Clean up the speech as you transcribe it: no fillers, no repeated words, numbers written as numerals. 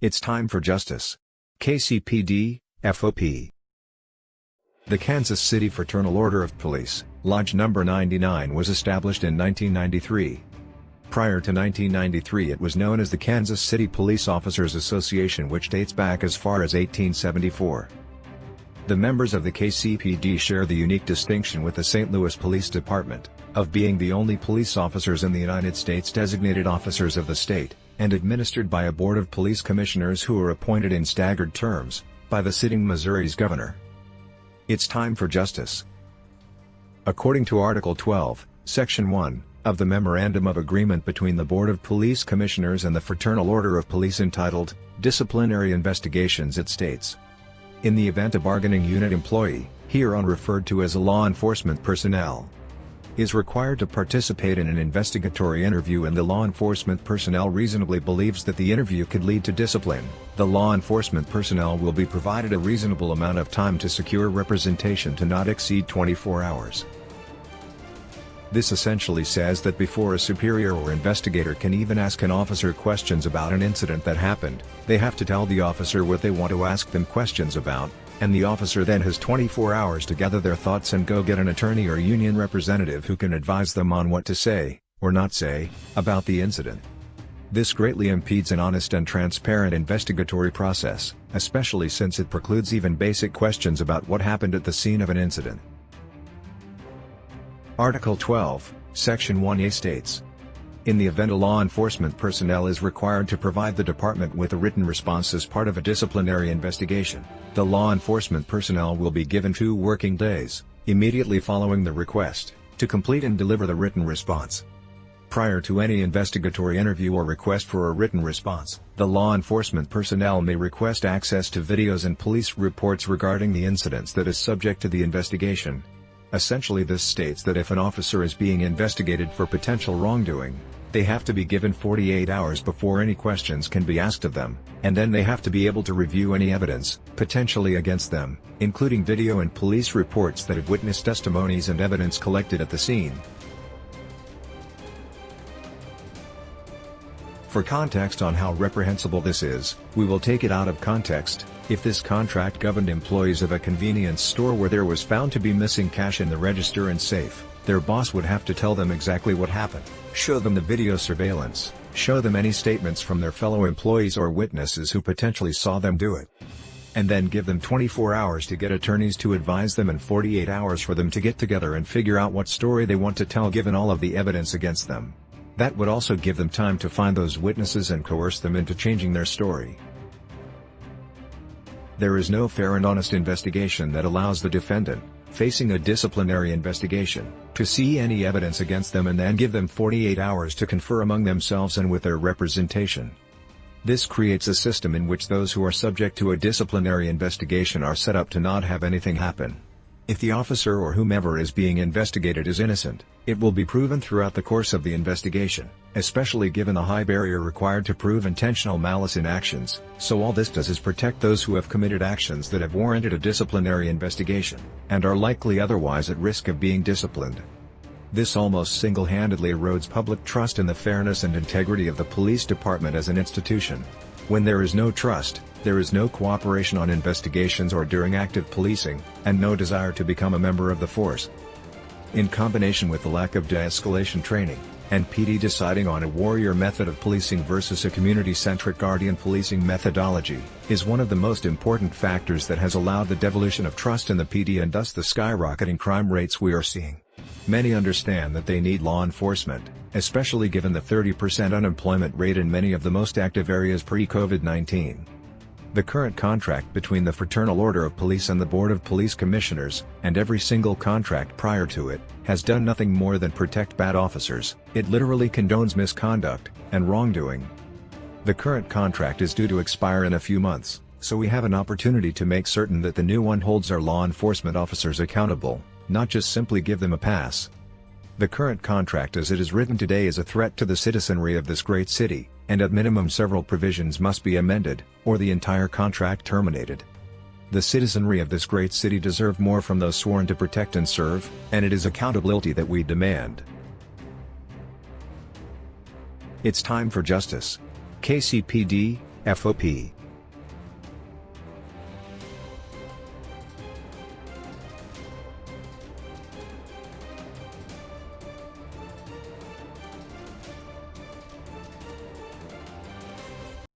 It's time for justice. KCPD, FOP. The Kansas City Fraternal Order of Police, Lodge No. 99 was established in 1993. Prior to 1993 it was known as the Kansas City Police Officers Association, which dates back as far as 1874. The members of the KCPD share the unique distinction with the St. Louis Police Department, of being the only police officers in the United States designated officers of the state, and administered by a board of police commissioners who are appointed in staggered terms, by the sitting Missouri's governor. It's time for justice. According to Article 12, Section 1, of the Memorandum of Agreement between the Board of Police Commissioners and the Fraternal Order of Police entitled, Disciplinary Investigations, it states, in the event a bargaining unit employee, hereon referred to as a law enforcement personnel, is required to participate in an investigatory interview and the law enforcement personnel reasonably believes that the interview could lead to discipline, the law enforcement personnel will be provided a reasonable amount of time to secure representation to not exceed 24 hours. This essentially says that before a superior or investigator can even ask an officer questions about an incident that happened, they have to tell the officer what they want to ask them questions about, and the officer then has 24 hours to gather their thoughts and go get an attorney or union representative who can advise them on what to say, or not say, about the incident. This greatly impedes an honest and transparent investigatory process, especially since it precludes even basic questions about what happened at the scene of an incident. Article 12, Section 1A states, in the event a law enforcement personnel is required to provide the department with a written response as part of a disciplinary investigation, the law enforcement personnel will be given 2 working days, immediately following the request, to complete and deliver the written response. Prior to any investigatory interview or request for a written response, the law enforcement personnel may request access to videos and police reports regarding the incidents that is subject to the investigation. Essentially, this states that if an officer is being investigated for potential wrongdoing, they have to be given 48 hours before any questions can be asked of them, and then they have to be able to review any evidence, potentially against them, including video and police reports that have witnessed testimonies and evidence collected at the scene. For context on how reprehensible this is, we will take it out of context. If this contract governed employees of a convenience store where there was found to be missing cash in the register and safe, their boss would have to tell them exactly what happened, show them the video surveillance, show them any statements from their fellow employees or witnesses who potentially saw them do it, and then give them 24 hours to get attorneys to advise them and 48 hours for them to get together and figure out what story they want to tell given all of the evidence against them. That would also give them time to find those witnesses and coerce them into changing their story. There is no fair and honest investigation that allows the defendant, facing a disciplinary investigation, to see any evidence against them and then give them 48 hours to confer among themselves and with their representation. This creates a system in which those who are subject to a disciplinary investigation are set up to not have anything happen. If the officer or whomever is being investigated is innocent, it will be proven throughout the course of the investigation, especially given the high barrier required to prove intentional malice in actions. So all this does is protect those who have committed actions that have warranted a disciplinary investigation, and are likely otherwise at risk of being disciplined. This almost single-handedly erodes public trust in the fairness and integrity of the police department as an institution. When there is no trust, there is no cooperation on investigations or during active policing, and no desire to become a member of the force. In combination with the lack of de-escalation training, and PD deciding on a warrior method of policing versus a community-centric guardian policing methodology, is one of the most important factors that has allowed the devolution of trust in the PD and thus the skyrocketing crime rates we are seeing. Many understand that they need law enforcement, especially given the 30% unemployment rate in many of the most active areas pre-COVID-19. The current contract between the Fraternal Order of Police and the Board of Police Commissioners, and every single contract prior to it, has done nothing more than protect bad officers. It literally condones misconduct and wrongdoing. The current contract is due to expire in a few months, so we have an opportunity to make certain that the new one holds our law enforcement officers accountable, not just simply give them a pass. The current contract as it is written today is a threat to the citizenry of this great city, and at minimum several provisions must be amended, or the entire contract terminated. The citizenry of this great city deserve more from those sworn to protect and serve, and it is accountability that we demand. It's time for justice. KCPD, FOP.